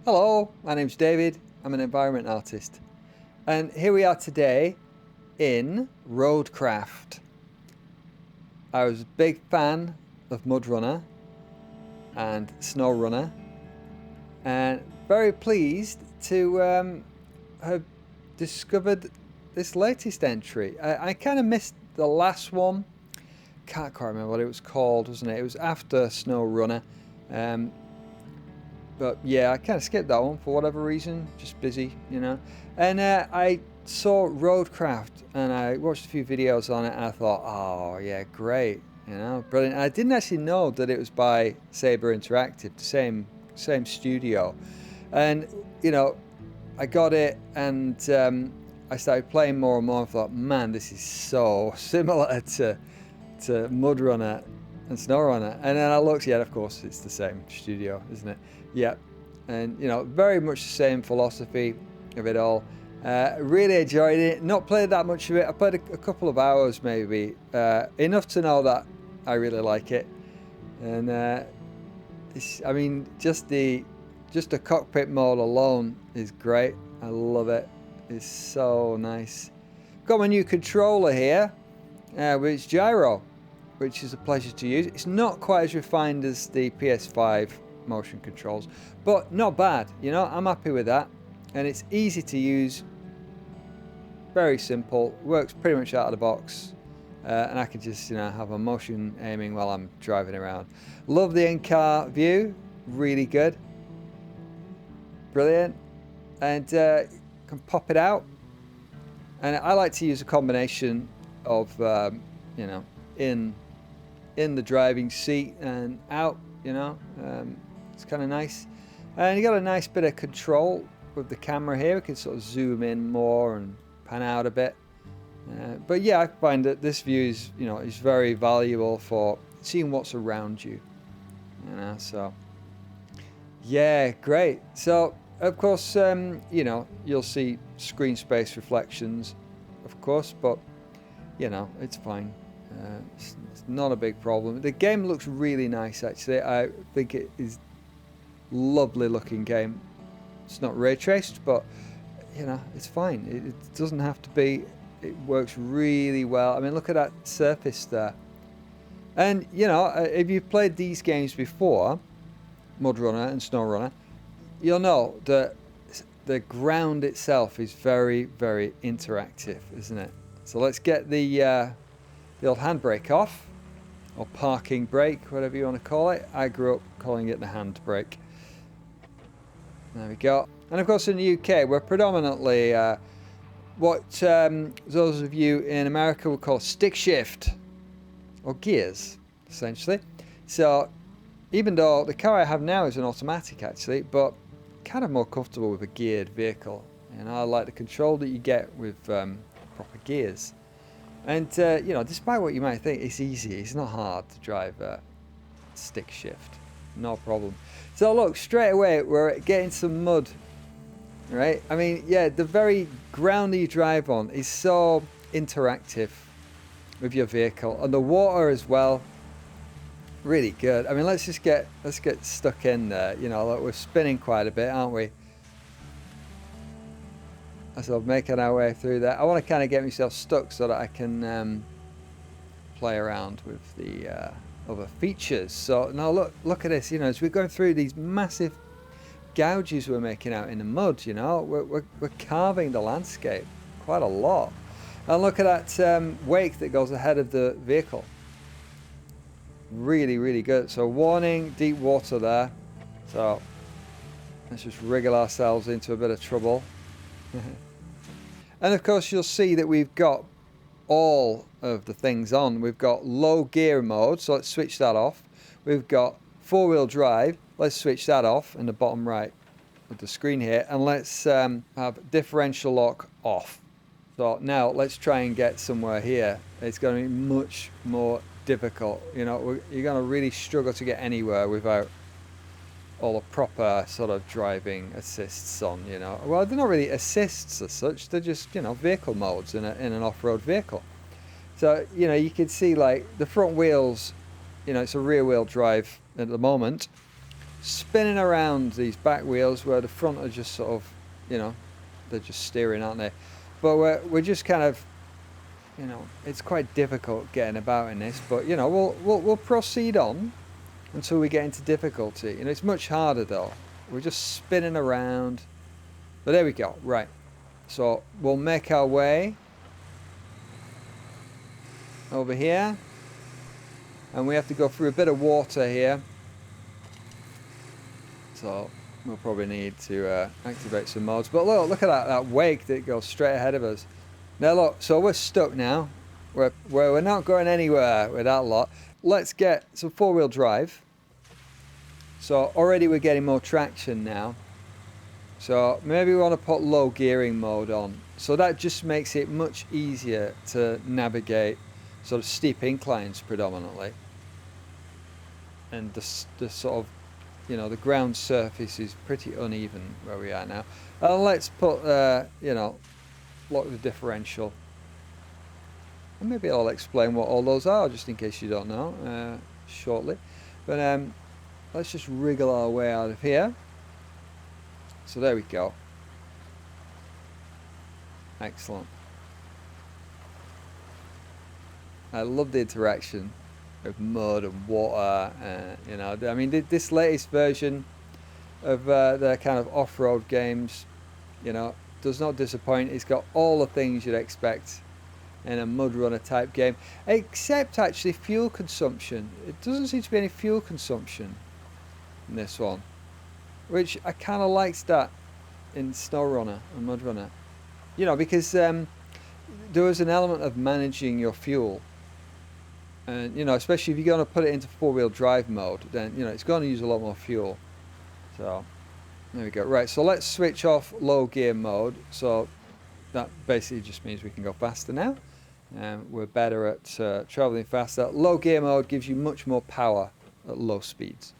Hello, my name's David. I'm an environment artist. And here we are today in RoadCraft. I was a big fan of Mud Runner and Snow Runner, and very pleased to have discovered this latest entry. I kind of missed the last one. Can't quite remember what it was called, wasn't it? It was after Snow Runner. But yeah, I kind of skipped that one for whatever reason, just busy, you know. And I saw RoadCraft and I watched a few videos on it and I thought, oh yeah, great, you know, brilliant. And I didn't actually know that it was by Sabre Interactive, the same studio. And you know, I got it and I started playing more and more. I thought, man, this is so similar to Mud Runner and Snow Runner. And then I looked, yeah, of course, it's the same studio, isn't it? Yeah, and you know, very much the same philosophy of it all. Really enjoyed it. Not played that much of it. I played a couple of hours, maybe, enough to know that I really like it. And I mean, just the cockpit mode alone is great. I love it. It's so nice. Got my new controller here, which is gyro, which is a pleasure to use. It's not quite as refined as the PS5 motion controls, but not bad, you know. I'm happy with that, and it's easy to use, very simple, works pretty much out of the box, and I can just, you know, have a motion aiming while I'm driving around. Love the in-car view, really good, brilliant. And can pop it out, and I like to use a combination of you know, in the driving seat and out, you know. It's kind of nice, and you got a nice bit of control with the camera here. We can sort of zoom in more and pan out a bit, but yeah, I find that this view is, you know, is very valuable for seeing what's around you, you know. So yeah, great. So of course, you know, you'll see screen space reflections, of course, but you know, it's fine. It's not a big problem. The game looks really nice, actually. I think it is lovely looking game. It's not ray traced, but you know, it's fine. It doesn't have to be. It works really well. I mean, look at that surface there. And you know, if you've played these games before, Mud Runner and Snow Runner, you'll know that the ground itself is very, very interactive, isn't it? So let's get the old handbrake off, or parking brake, whatever you want to call it. I grew up calling it the handbrake. There we go. And of course, in the UK, we're predominantly what those of you in America would call stick shift, or gears, essentially. So even though the car I have now is an automatic, actually, but kind of more comfortable with a geared vehicle. And I like the control that you get with proper gears. And you know, despite what you might think, it's easy. It's not hard to drive stick shift. No problem. So look, straight away we're getting some mud, right? I mean, yeah, the very ground that you drive on is so interactive with your vehicle, and the water as well. Really good. I mean, let's get stuck in there. You know, look, we're spinning quite a bit, aren't we? So making our way through that. I want to kind of get myself stuck so that I can play around with the other features. So now look at this. You know, as we're going through these massive gouges we're making out in the mud, you know, we're carving the landscape quite a lot. And look at that wake that goes ahead of the vehicle. Really, really good. So warning, deep water there. So let's just wriggle ourselves into a bit of trouble. And of course, you'll see that we've got all of the things on. We've got low gear mode, so let's switch that off. We've got four-wheel drive. Let's switch that off in the bottom right of the screen here, and let's have differential lock off. So now let's try and get somewhere here. It's going to be much more difficult. You know, you're going to really struggle to get anywhere without all the proper sort of driving assists on, you know. Well, they're not really assists as such, they're just, you know, vehicle modes in an off-road vehicle. So, you know, you can see like the front wheels, you know, it's a rear wheel drive at the moment, spinning around these back wheels where the front are just sort of, you know, they're just steering, aren't they? But we're just kind of, you know, it's quite difficult getting about in this, but you know, we'll proceed on until we get into difficulty. You know, it's much harder though. We're just spinning around. But there we go. Right. So we'll make our way over here, and we have to go through a bit of water here. So we'll probably need to activate some mods. But look at that wake that goes straight ahead of us. Now look, so we're stuck now. We're not going anywhere with that lot. Let's get some four-wheel drive. So already we're getting more traction now. So maybe we want to put low gearing mode on. So that just makes it much easier to navigate sort of steep inclines predominantly. And the sort of, you know, the ground surface is pretty uneven where we are now. Let's put, you know, lock the differential. And maybe I'll explain what all those are, just in case you don't know, shortly. But let's just wriggle our way out of here. So there we go. Excellent. I love the interaction of mud and water. You know, I mean, this latest version of the kind of off-road games, you know, does not disappoint. It's got all the things you'd expect in a mud runner type game, except actually fuel consumption. It doesn't seem to be any fuel consumption in this one, which I kind of liked that in Snow Runner and Mud Runner, you know, because there was an element of managing your fuel. And, you know, especially if you're going to put it into four-wheel drive mode, then, you know, it's going to use a lot more fuel. So, there we go. Right, so let's switch off low gear mode. So, that basically just means we can go faster now. And we're better at traveling faster. Low gear mode gives you much more power at low speeds.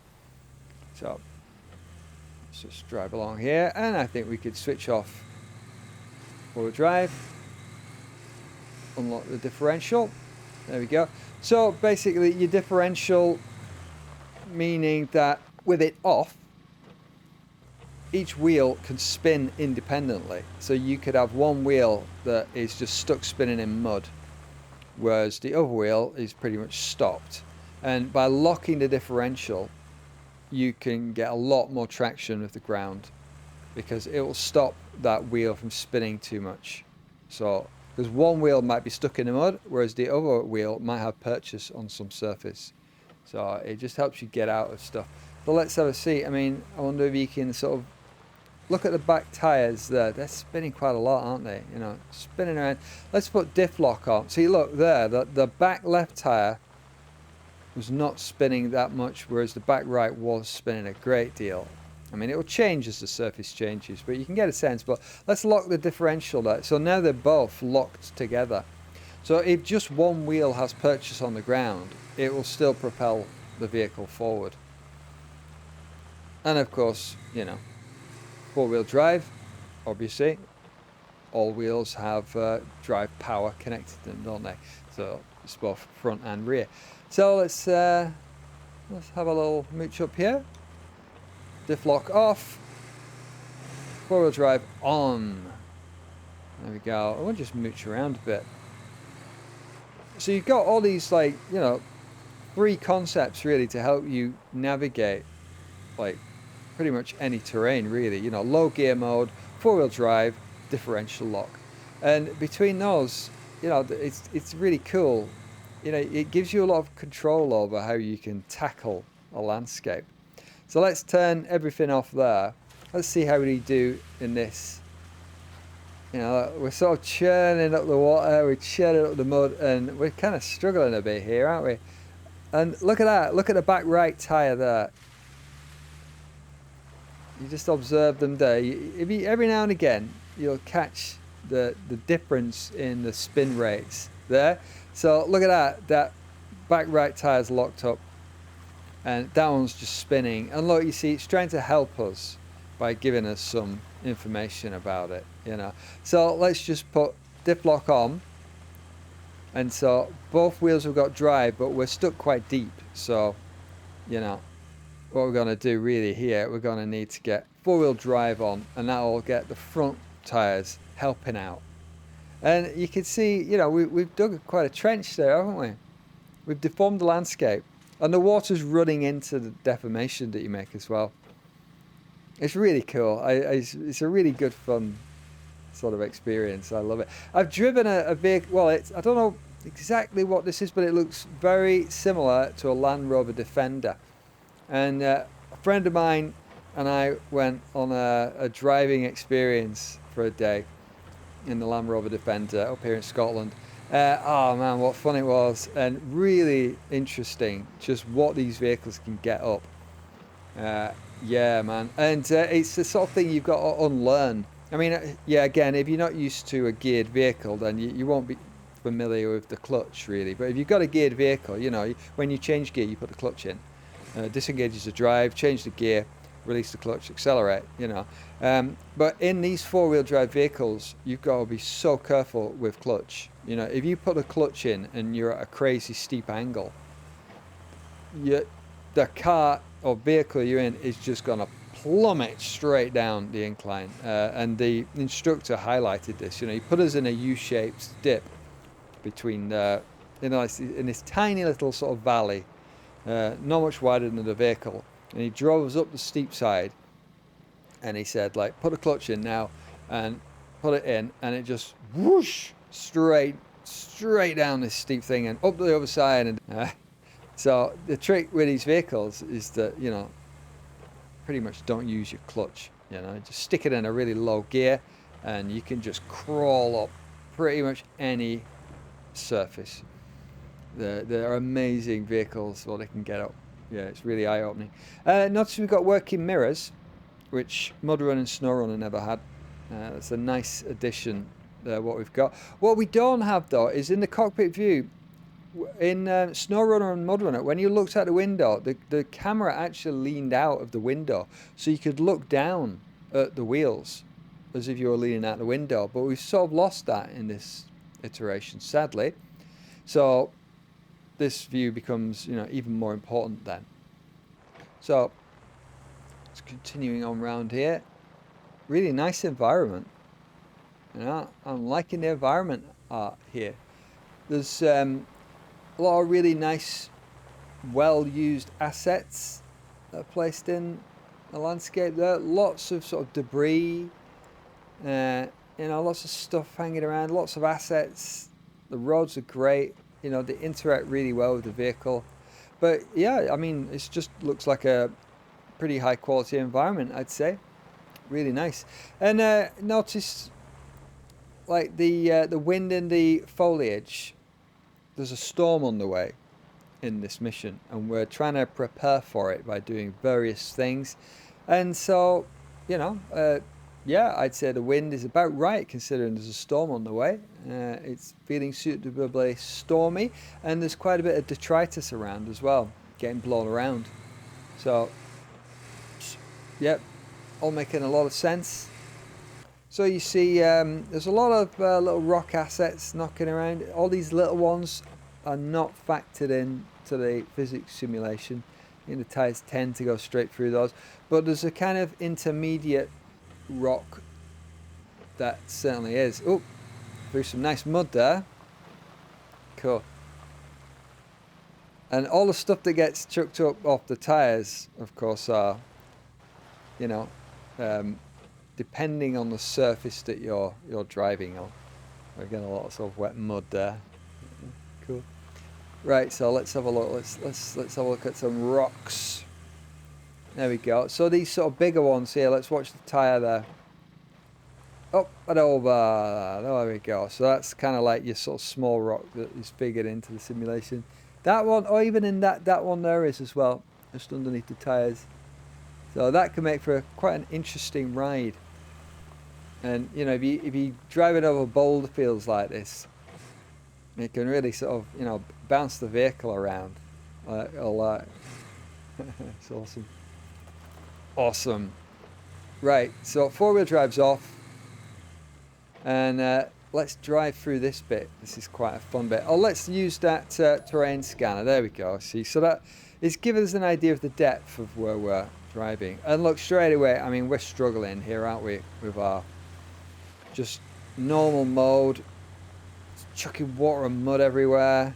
So, let's just drive along here. And I think we could switch off four-wheel drive. Unlock the differential. There we go. So basically your differential, meaning that with it off, each wheel can spin independently. So you could have one wheel that is just stuck spinning in mud, whereas the other wheel is pretty much stopped. And by locking the differential, you can get a lot more traction with the ground, because it will stop that wheel from spinning too much. So because one wheel might be stuck in the mud, whereas the other wheel might have purchase on some surface. So it just helps you get out of stuff. But let's have a see. I mean, I wonder if you can sort of look at the back tyres there. They're spinning quite a lot, aren't they? You know, spinning around. Let's put diff lock on. See, look there, the back left tyre was not spinning that much, whereas the back right was spinning a great deal. I mean, it will change as the surface changes, but you can get a sense. But let's lock the differential there. So now they're both locked together. So if just one wheel has purchase on the ground, it will still propel the vehicle forward. And of course, you know, four-wheel drive, obviously, all wheels have drive power connected to them, don't they? So it's both front and rear. So let's have a little mooch up here. Diff lock off, four-wheel drive on. There we go. I want to just mooch around a bit. So you've got all these, like, you know, three concepts really to help you navigate, like, pretty much any terrain really. You know, low gear mode, four-wheel drive, differential lock. And between those, you know, it's really cool. You know, it gives you a lot of control over how you can tackle a landscape. So let's turn everything off there. Let's see how we do in this. You know, we're sort of churning up the water, we're churning up the mud, and we're kind of struggling a bit here, aren't we? And look at that, look at the back right tyre there. You just observe them there. Every now and again, you'll catch the difference in the spin rates there. So look at that back right tyre's locked up. And that one's just spinning. And look, you see, it's trying to help us by giving us some information about it, you know. So let's just put diff lock on. And so both wheels have got drive, but we're stuck quite deep. So, you know, what we're going to do really here, we're going to need to get four-wheel drive on, and that will get the front tires helping out. And you can see, you know, we've dug quite a trench there, haven't we? We've deformed the landscape, and the water's running into the deformation that you make as well. It's really cool. It's a really good fun sort of experience. I love it. I've driven a vehicle. Well, I don't know exactly what this is, but it looks very similar to a Land Rover Defender. And a friend of mine and I went on a driving experience for a day in the Land Rover Defender up here in Scotland. Oh man, what fun it was, and really interesting just what these vehicles can get up. Yeah, man. And it's the sort of thing you've got to unlearn. I mean, yeah, again, if you're not used to a geared vehicle, then you won't be familiar with the clutch, really. But if you've got a geared vehicle, you know, when you change gear, you put the clutch in. Disengages the drive, change the gear, release the clutch, accelerate, you know. But in these four-wheel drive vehicles, you've got to be so careful with clutch. You know, if you put a clutch in and you're at a crazy steep angle, the car or vehicle you're in is just going to plummet straight down the incline. And the instructor highlighted this. You know, he put us in a U-shaped dip between, you know, in this tiny little sort of valley, not much wider than the vehicle. And he drove us up the steep side, and he said, like, put a clutch in now, and put it in, and it just whoosh straight down this steep thing and up the other side. And so the trick with these vehicles is that, you know, pretty much don't use your clutch. You know, just stick it in a really low gear, and you can just crawl up pretty much any surface. They're amazing vehicles, what they can get up. Yeah, it's really eye-opening. Notice we've got working mirrors, which Mudrun and SnowRunner never had. That's a nice addition there, what we've got. What we don't have, though, is in the cockpit view, in SnowRunner and Mudrunner, when you looked out the window, the camera actually leaned out of the window, so you could look down at the wheels as if you were leaning out the window. But we've sort of lost that in this iteration, sadly. So this view becomes, you know, even more important then. So it's continuing on round here. Really nice environment. You know, I'm liking the environment art here. There's a lot of really nice, well-used assets that are placed in the landscape there. Lots of sort of debris, you know, lots of stuff hanging around, lots of assets. The roads are great. You know, they interact really well with the vehicle. But yeah, I mean, it just looks like a pretty high quality environment, I'd say. Really nice. And notice, like, the wind in the foliage. There's a storm on the way in this mission, and we're trying to prepare for it by doing various things. And so, you know, yeah, I'd say the wind is about right considering there's a storm on the way. It's feeling suitably stormy, and there's quite a bit of detritus around as well, getting blown around. So, yep, all making a lot of sense. So you see, there's a lot of little rock assets knocking around. All these little ones are not factored in to the physics simulation. I think the tires tend to go straight through those. But there's a kind of intermediate rock that certainly is. Oh, through some nice mud there. Cool. And all the stuff that gets chucked up off the tires, of course, are, you know, depending on the surface that you're driving on. Again, a lot of sort of wet mud there. Cool. Right, so let's have a look. Let's have a look at some rocks. There we go. So these sort of bigger ones here. Let's watch the tire there. Up and over. There we go. So that's kind of like your sort of small rock that is figured into the simulation. That one, or even in that one there is as well, just underneath the tires. So that can make for quite an interesting ride. And you know, if you drive it over boulder fields like this, it can really sort of, you know, bounce the vehicle around a lot. It's awesome. Awesome. Right, so four-wheel drive's off, and let's drive through this bit. This is quite a fun bit. Oh, let's use that terrain scanner. There we go. See, so that it's given us an idea of the depth of where we're driving. And look, straight away, I mean, we're struggling here, aren't we, with our just normal mode, chucking water and mud everywhere.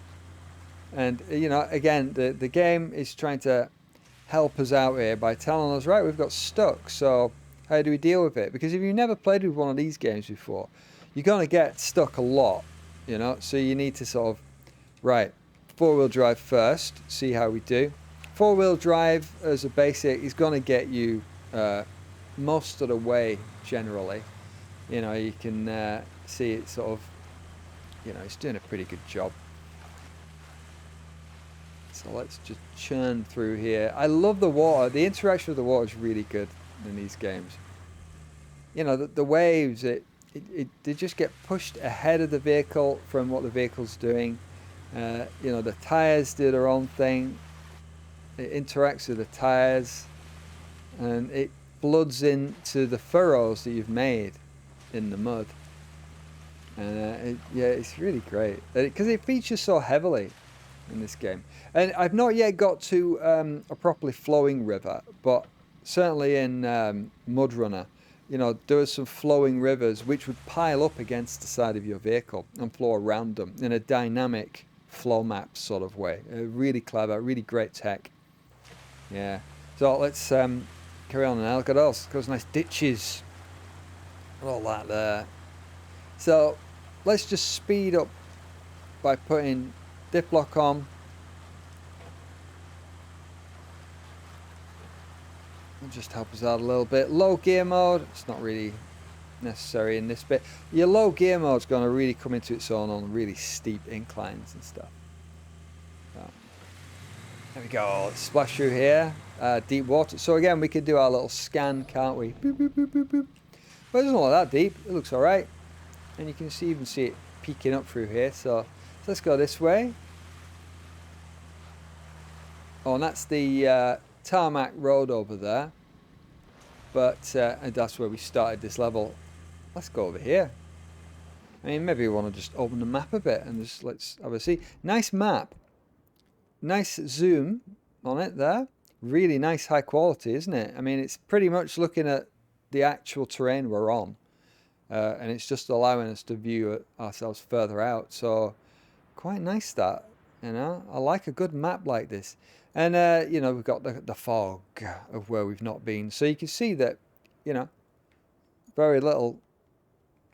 And, you know, again, the game is trying to help us out here by telling us, right, we've got stuck, so how do we deal with it? Because if you've never played with one of these games before, you're going to get stuck a lot, you know, so you need to sort of, right, four-wheel drive first, see how we do. Four-wheel drive as a basic is going to get you most of the way, generally. You know, you can see it sort of, you know, it's doing a pretty good job. So let's just churn through here. I love the water. The interaction with the water is really good in these games. You know, the waves, they just get pushed ahead of the vehicle from what the vehicle's doing. You know, the tires do their own thing. It interacts with the tires, and it floods into the furrows that you've made in the mud. And yeah, it's really great because it features so heavily in this game. And I've not yet got to a properly flowing river, but certainly in Mud Runner, you know, there are some flowing rivers which would pile up against the side of your vehicle and flow around them in a dynamic flow map sort of way. Really clever, really great tech. Yeah. So let's carry on now. Look at those nice ditches. All that there. So let's just speed up by putting diff lock on. It'll just help us out a little bit. Low gear mode, it's not really necessary in this bit. Your low gear mode is going to really come into its own on really steep inclines and stuff. So, there we go. Let's splash through here. Deep water. So again, we can do our little scan, can't we? Boop, boop, boop, boop, boop. But it's not that deep. It looks all right. And you can even see it peeking up through here. So let's go this way. Oh, and that's the tarmac road over there. But and that's where we started this level. Let's go over here. I mean, maybe we want to just open the map a bit and just let's have a see. Nice map. Nice zoom on it there. Really nice high quality, isn't it? I mean, it's pretty much looking at the actual terrain we're on. And it's just allowing us to view ourselves further out. So quite nice that, you know. I like a good map like this. And, you know, we've got the fog of where we've not been. So you can see that, you know, very little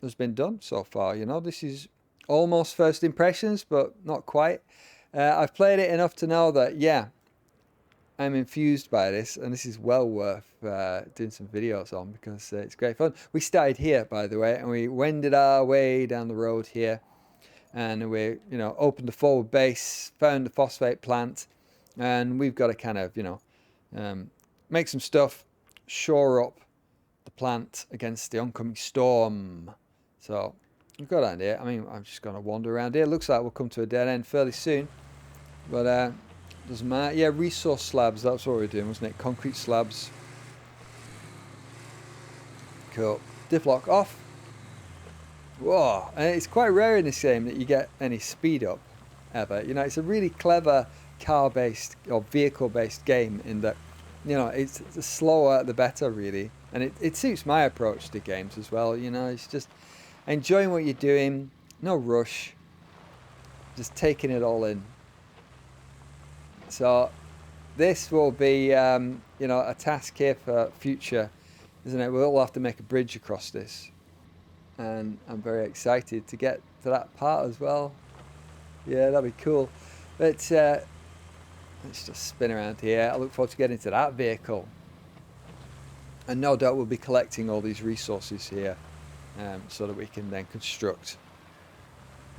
has been done so far. You know, this is almost first impressions, but not quite. I've played it enough to know that, yeah, I'm infused by this. And this is well worth doing some videos on because it's great fun. We started here, by the way, and we wended our way down the road here. And we, you know, opened the forward base, found the phosphate plant. And we've got to kind of, you know, make some stuff, shore up the plant against the oncoming storm. So we've got that here. I mean, I'm just going to wander around here. Looks like we'll come to a dead end fairly soon. But doesn't matter. Yeah, resource slabs. That's what we were doing, wasn't it? Concrete slabs. Cool. Diff lock off. Whoa. And it's quite rare in this game that you get any speed up ever. You know, it's a really clever car-based or vehicle-based game in that, you know, it's the slower the better, really. And it suits my approach to games as well. You know, it's just enjoying what you're doing, no rush, just taking it all in. So this will be, you know, a task here for future, isn't it? We'll all have to make a bridge across this. And I'm very excited to get to that part as well. Yeah, that'd be cool. But let's just spin around here. I look forward to getting to that vehicle. And no doubt we'll be collecting all these resources here so that we can then construct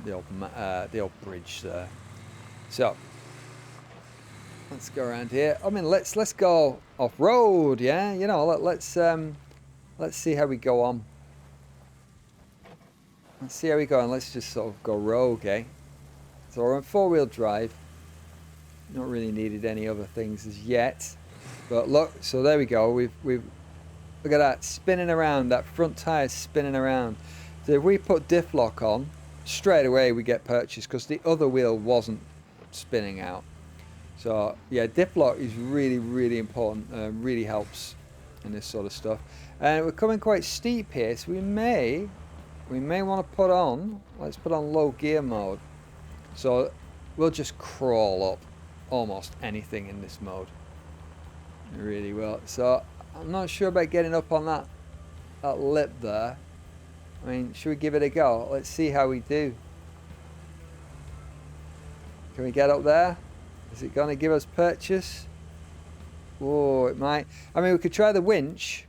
the old bridge there. So let's go around here. I mean, let's go off road. Yeah, you know, let's see how we go on. Let's see how we go, and let's just sort of go rogue, eh? So we're on four-wheel drive. Not really needed any other things as yet, but look. So there we go. We've look at that spinning around. That front tire spinning around. So if we put diff lock on, straight away we get purchased because the other wheel wasn't spinning out. So yeah, diff lock is really, really important. Really helps in this sort of stuff. And we're coming quite steep here, so we may want to put on. Let's put on low gear mode. So we'll just crawl up almost anything in this mode. It really will. So I'm not sure about getting up on that lip there. I mean, should we give it a go? Let's see how we do. Can we get up there? Is it going to give us purchase? Oh, it might. I mean, we could try the winch.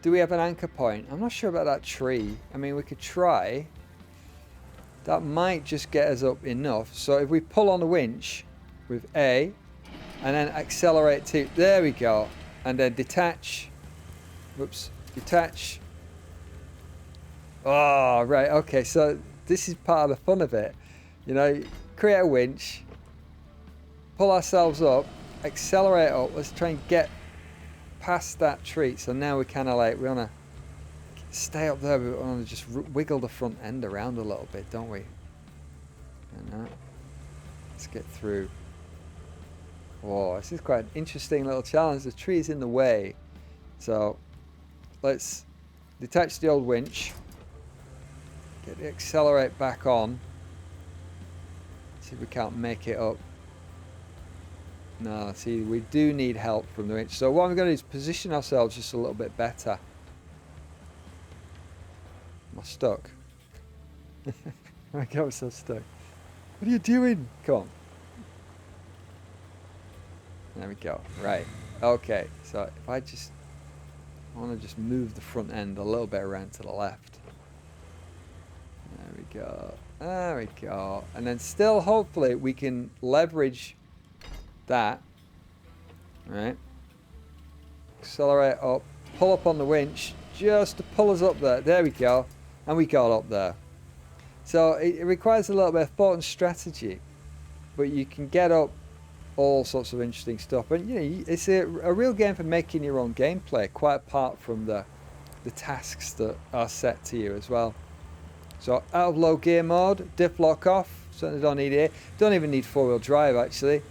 Do we have an anchor point? I'm not sure about that tree. I mean, we could try. That might just get us up enough. So if we pull on the winch with A and then accelerate to, there we go. And then detach. Whoops, detach. Oh, right, okay. So this is part of the fun of it. You know, create a winch, pull ourselves up, accelerate up. Let's try and get past that tree. So now we kind of like, we want to stay up there, but we want to just wiggle the front end around a little bit, don't we? And let's get through. Whoa, this is quite an interesting little challenge. The tree's in the way. So let's detach the old winch, get the accelerate back on. See if we can't make it up. No, see, we do need help from the winch. So what I'm going to do is position ourselves just a little bit better. Am I stuck? I got so stuck. What are you doing? Come on. There we go. Right. Okay. So if I want to just move the front end a little bit around to the left. There we go. There we go. And then still, hopefully, we can leverage that. Right. Accelerate up. Pull up on the winch just to pull us up there. There we go. And we got up there. So it requires a little bit of thought and strategy. But you can get up all sorts of interesting stuff. And, you know, it's a real game for making your own gameplay, quite apart from the tasks that are set to you as well. So out of low gear mode, diff lock off. Certainly don't need it. Don't even need four-wheel drive, actually.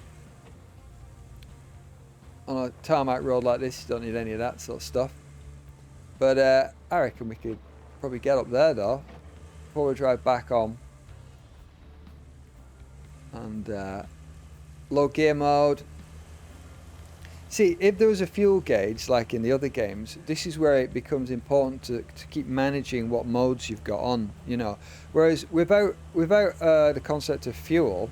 On a tarmac road like this, you don't need any of that sort of stuff. But I reckon we could probably get up there, though. Four-wheel drive back on. And low gear mode. See, if there was a fuel gauge like in the other games, this is where it becomes important to keep managing what modes you've got on, you know. Whereas without the concept of fuel,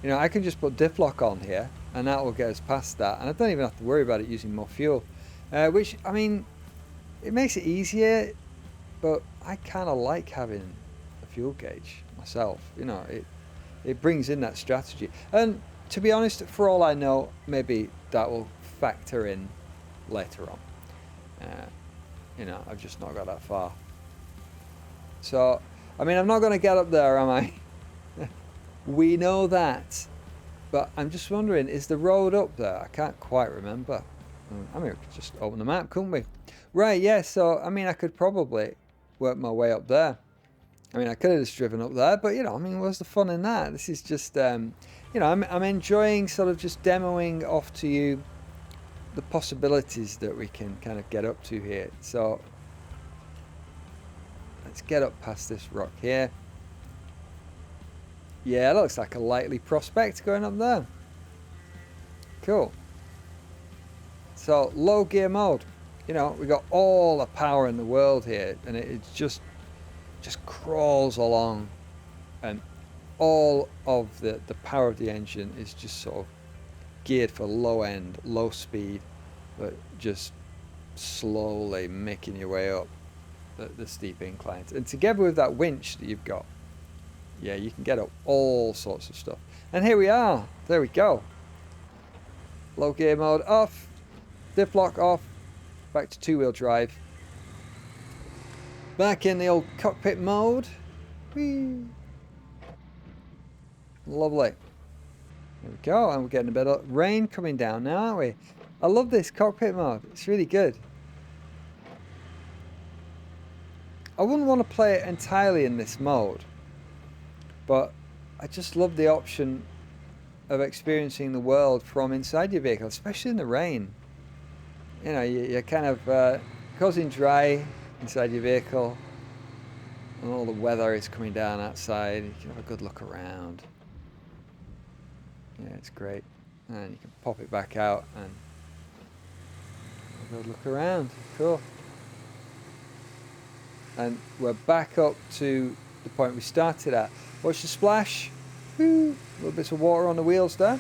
you know, I can just put diff lock on here and that will get us past that, and I don't even have to worry about it using more fuel, which, I mean, it makes it easier, but I kind of like having a fuel gauge myself, you know. It brings in that strategy. And to be honest, for all I know, maybe that will factor in later on. You know, I've just not got that far. So, I mean, I'm not going to get up there, am I? We know that. But I'm just wondering, is the road up there? I can't quite remember. I mean, we could just open the map, couldn't we? Right, yeah, so, I mean, I could probably work my way up there. I mean, I could have just driven up there, but, you know, I mean, what's the fun in that? This is just, you know, I'm enjoying sort of just demoing off to you the possibilities that we can kind of get up to here. So, let's get up past this rock here. Yeah, it looks like a likely prospect going up there. Cool. So, low gear mode. You know, we got all the power in the world here, and it just crawls along, and all of the power of the engine is just sort of geared for low end, low speed, but just slowly making your way up the steep inclines. And together with that winch that you've got, yeah, you can get up all sorts of stuff. And here we are. There we go. Low gear mode off, diff lock off, back to two-wheel drive. Back in the old cockpit mode. Whee. Lovely. There we go, and we're getting a bit of rain coming down now, aren't we? I love this cockpit mode. It's really good. I wouldn't want to play it entirely in this mode, but I just love the option of experiencing the world from inside your vehicle, especially in the rain. You know, you're kind of causing dry inside your vehicle, and all the weather is coming down outside. You can have a good look around. Yeah, it's great. And you can pop it back out and have a good look around. Cool. And we're back up to the point we started at. Watch the splash. Woo, little bits of water on the wheels there.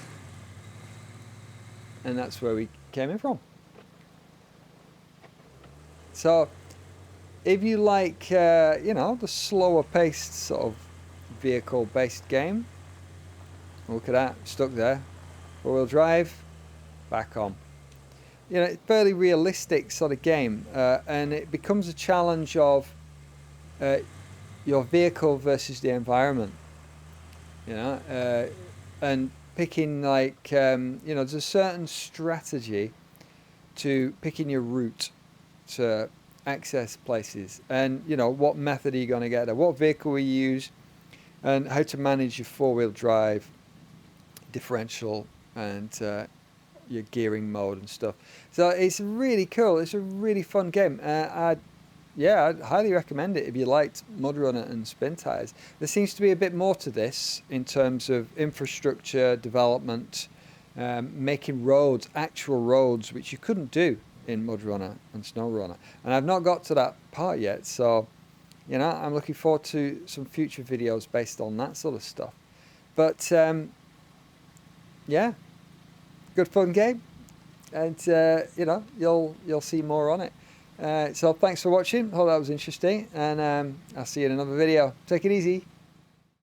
And that's where we came in from. So, if you like, you know, the slower paced sort of vehicle based game, look at that, stuck there. 4-wheel drive, back on. You know, it's a fairly realistic sort of game, and it becomes a challenge of your vehicle versus the environment. You know, and picking like, you know, there's a certain strategy to picking your route to access places, and you know what method are you going to get there, what vehicle we use, and how to manage your 4-wheel drive, differential, and your gearing mode and stuff. So it's really cool. It's a really fun game. I'd highly recommend it if you liked Mudrunner and Spin Tires. There seems to be a bit more to this in terms of infrastructure development, making roads, actual roads, which you couldn't do in Mudrunner and SnowRunner. And I've not got to that part yet, so you know, I'm looking forward to some future videos based on that sort of stuff. But yeah, good fun game, and you know, you'll see more on it. So thanks for watching. Hope that was interesting, and I'll see you in another video. Take it easy.